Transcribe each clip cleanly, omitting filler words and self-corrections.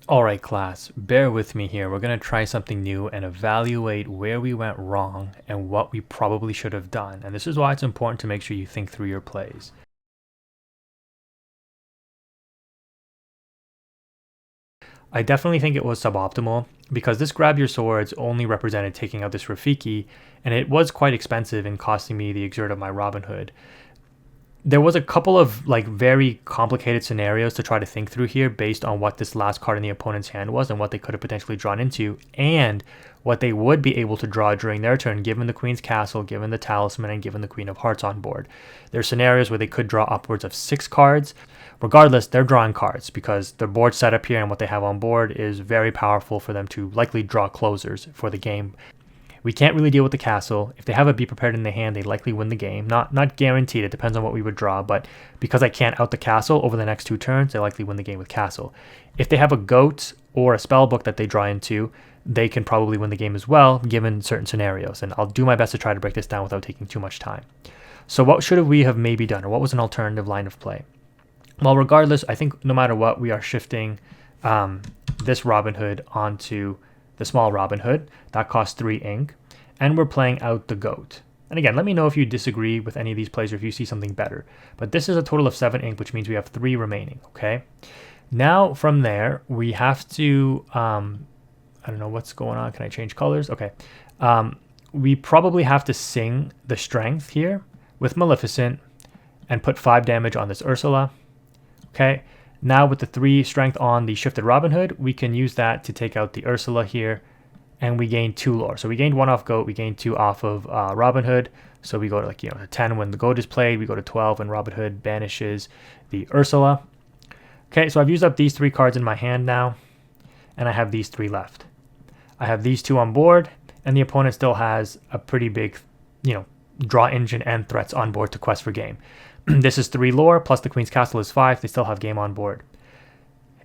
Alright class, bear with me here. We're going to try something new and evaluate where we went wrong and what we probably should have done. And this is why it's important to make sure you think through your plays. I definitely think it was suboptimal because this grab your swords only represented taking out this Rafiki, and it was quite expensive in costing me the exert of my Robin Hood. There was a couple of like very complicated scenarios to try to think through here based on what this last card in the opponent's hand was and what they could have potentially drawn into and what they would be able to draw during their turn given the Queen's Castle, given the Talisman, and given the Queen of Hearts on board. There are scenarios where they could draw upwards of 6 cards. Regardless, they're drawing cards because their board setup here and what they have on board is very powerful for them to likely draw closers for the game. We can't really deal with the castle. If they have a Be Prepared in the hand, they likely win the game. Not guaranteed, it depends on what we would draw, but because I can't out the castle over the next 2 turns, they likely win the game with castle. If they have a goat or a spell book that they draw into, they can probably win the game as well, given certain scenarios. And I'll do my best to try to break this down without taking too much time. So what should we have maybe done, or what was an alternative line of play? Well, regardless, I think no matter what, we are shifting this Robin Hood onto the small Robin Hood. That costs 3 ink. And we're playing out the goat. And again, let me know if you disagree with any of these plays or if you see something better. But this is a total of 7 ink, which means we have 3 remaining, okay? Now, from there, we have to, I don't know what's going on. Can I change colors? Okay. We probably have to sing the strength here with Maleficent and put 5 damage on this Ursula. Okay, now with the 3 strength on the shifted Robin Hood, we can use that to take out the Ursula here, and we gain 2 lore. So we gained 1 off goat, we gained 2 off of Robin Hood. So we go to to 10 when the goat is played, we go to 12 when Robin Hood banishes the Ursula. Okay, so I've used up these 3 cards in my hand now, and I have these 3 left. I have these 2 on board, and the opponent still has a pretty big, draw engine and threats on board to quest for game. This is 3 lore, plus the Queen's Castle is 5. They still have game on board.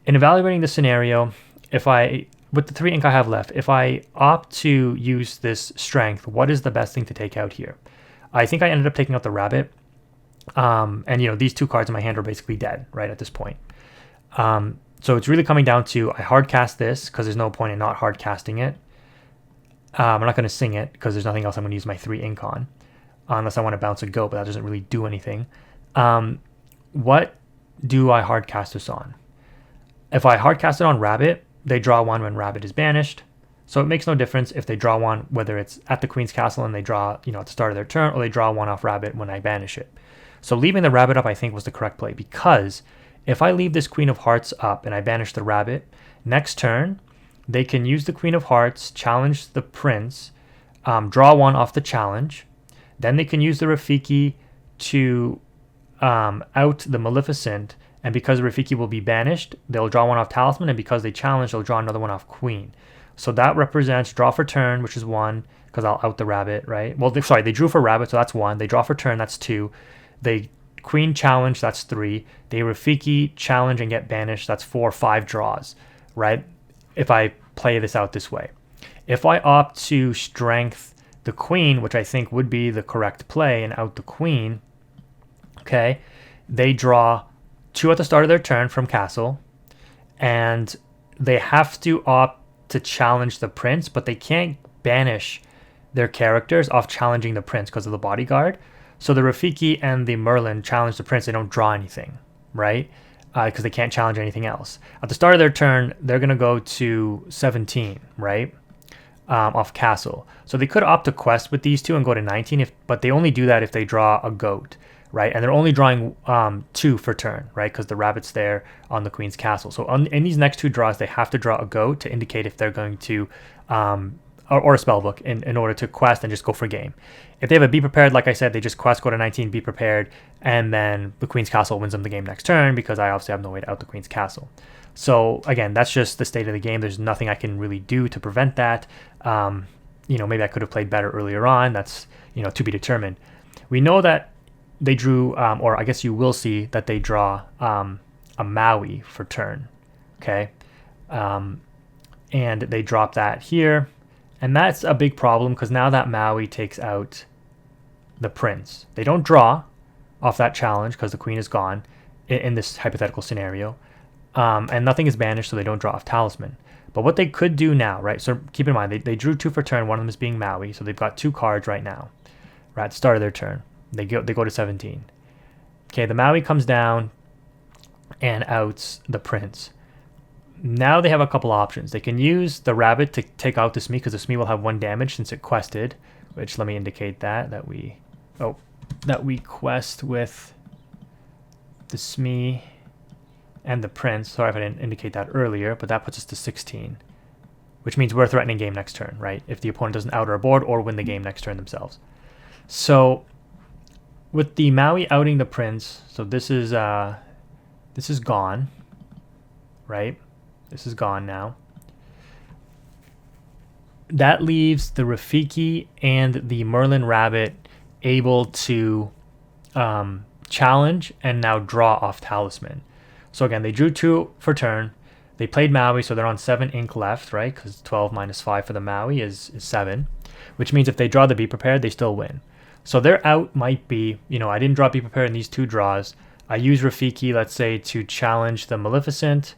In evaluating the scenario, with the 3 ink I have left, if I opt to use this strength, what is the best thing to take out here? I think I ended up taking out the rabbit. And these 2 cards in my hand are basically dead right at this point. So it's really coming down to I hard cast this because there's no point in not hard casting it. I'm not going to sing it because there's nothing else I'm going to use my 3 ink on. Unless I want to bounce a goat, but that doesn't really do anything. What do I hard cast this on? If I hard cast it on rabbit, they draw 1 when rabbit is banished. So it makes no difference if they draw 1, whether it's at the Queen's Castle and they draw, at the start of their turn, or they draw 1 off rabbit when I banish it. So leaving the rabbit up, I think, was the correct play, because if I leave this Queen of Hearts up and I banish the rabbit, next turn, they can use the Queen of Hearts, challenge the prince, draw 1 off the challenge. Then they can use the Rafiki to out the Maleficent, and because Rafiki will be banished, they'll draw 1 off Talisman, and because they challenge, they'll draw another 1 off Queen. So that represents draw for turn, which is 1, because I'll out the rabbit, right? Well, they drew for rabbit, so that's 1. They draw for turn, that's 2. They Queen challenge, that's 3. They Rafiki challenge and get banished, that's 4, 5 draws, right? If I play this out this way. If I opt to strength the Queen, which I think would be the correct play, and out the Queen, okay, they draw 2 at the start of their turn from Castle, and they have to opt to challenge the Prince, but they can't banish their characters off challenging the Prince because of the bodyguard. So the Rafiki and the Merlin challenge the Prince, they don't draw anything, right? Because they can't challenge anything else. At the start of their turn, they're going to go to 17, right? Off Castle. So they could opt to quest with these 2 and go to 19, but they only do that if they draw a goat, right? And they're only drawing 2 for turn, right? Because the rabbit's there on the Queen's Castle. So in these next 2 draws, they have to draw a goat to indicate if they're going to, or a spell book in order to quest and just go for game. If they have a Be Prepared, like I said, they just quest, go to 19, Be Prepared, and then the Queen's Castle wins them the game next turn because I obviously have no way to out the Queen's Castle. So again, that's just the state of the game. There's nothing I can really do to prevent that. Maybe I could have played better earlier on. That's, to be determined. We know that they drew, or I guess you will see that they draw a Maui for turn. Okay. And they drop that here. And that's a big problem because now that Maui takes out the Prince. They don't draw off that challenge because the Queen is gone in this hypothetical scenario. And nothing is banished, so they don't draw off Talisman. But what they could do now, right? So keep in mind, they drew 2 for turn. One of them is being Maui, so they've got 2 cards right now. Right at the start of their turn, they go to 17. Okay, the Maui comes down and outs the Prince. Now they have a couple options. They can use the Rabbit to take out the Smee, because the Smee will have 1 damage since it quested. Which, let me indicate that we quest with the Smee and the Prince. Sorry if I didn't indicate that earlier, but that puts us to 16, which means we're threatening game next turn, right? If the opponent doesn't outer a board or win the game next turn themselves. So with the Maui outing the Prince, so this is gone, right? This is gone now. That leaves the Rafiki and the Merlin Rabbit able to challenge and now draw off Talisman. So again, they drew 2 for turn. They played Maui, so they're on 7 ink left, right? Because 12 minus 5 for the Maui is 7, which means if they draw the Be Prepared, they still win. So their out might be, I didn't draw Be Prepared in these 2 draws. I use Rafiki, let's say, to challenge the Maleficent.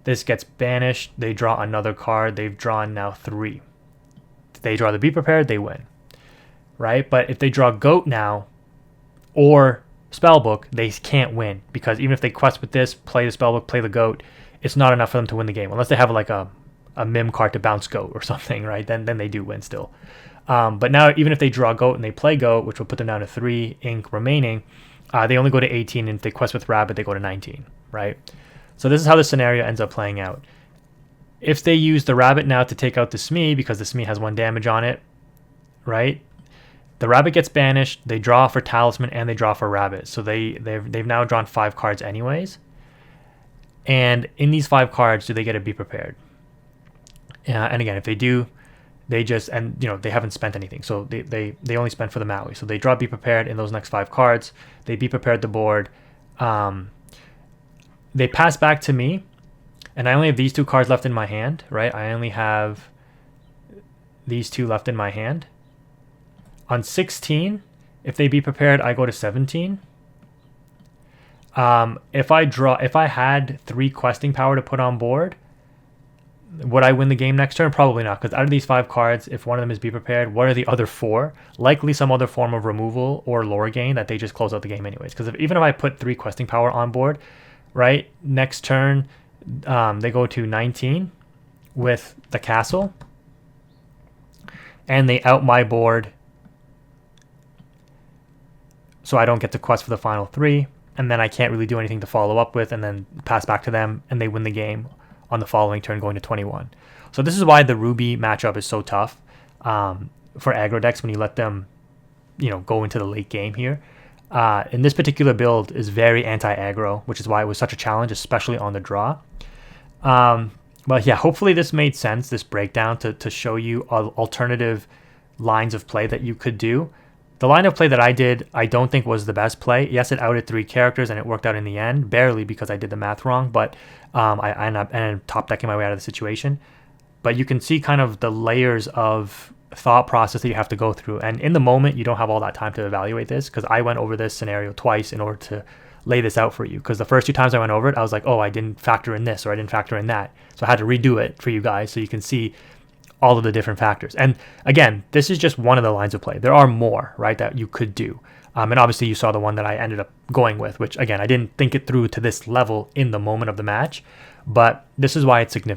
This gets banished. They draw another card. They've drawn now 3. If they draw the Be Prepared, they win, right? But if they draw Goat now or Spellbook, they can't win, because even if they quest with this, play the Spellbook, play the Goat, it's not enough for them to win the game, unless they have like a Mim card to bounce Goat or something, right? Then they do win still. But now, even if they draw Goat and they play Goat, which will put them down to 3 ink remaining, they only go to 18, and if they quest with Rabbit, they go to 19, right? So this is how the scenario ends up playing out. If they use the Rabbit now to take out the Smee, because the Smee has 1 damage on it, right? The Rabbit gets banished, they draw for Talisman, and they draw for Rabbit. So they've now drawn 5 cards anyways. And in these 5 cards, do they get to Be Prepared? And again, if they do, they just, and they haven't spent anything. So they only spent for the Maui. So they draw Be Prepared in those next 5 cards. They Be Prepared the board. They pass back to me, and I only have these 2 cards left in my hand, right? I only have these 2 left in my hand. On 16, if they Be Prepared, I go to 17. If I had 3 questing power to put on board, would I win the game next turn? Probably not, because out of these 5 cards, if one of them is Be Prepared, what are the other 4? Likely some other form of removal or lore gain that they just close out the game anyways. Because even if I put 3 questing power on board, right, next turn, they go to 19 with the castle, and they out my board, so I don't get to quest for the final 3, and then I can't really do anything to follow up with, and then pass back to them, and they win the game on the following turn, going to 21. So this is why the Ruby matchup is so tough for aggro decks when you let them, go into the late game here. And this particular build is very anti-aggro, which is why it was such a challenge, especially on the draw. But yeah, hopefully this made sense, this breakdown, to show you alternative lines of play that you could do. The line of play that I did, I don't think was the best play. Yes, it outed 3 characters, and it worked out in the end, barely, because I did the math wrong, but I ended up top decking my way out of the situation. But you can see kind of the layers of thought process that you have to go through, and in the moment, you don't have all that time to evaluate this, because I went over this scenario twice in order to lay this out for you, because the first 2 times I went over it, I was like, oh, I didn't factor in this, or I didn't factor in that. So I had to redo it for you guys so you can see all of the different factors. And again, this is just one of the lines of play. There are more, right, that you could do. And obviously you saw the one that I ended up going with, which again, I didn't think it through to this level in the moment of the match, but this is why it's significant.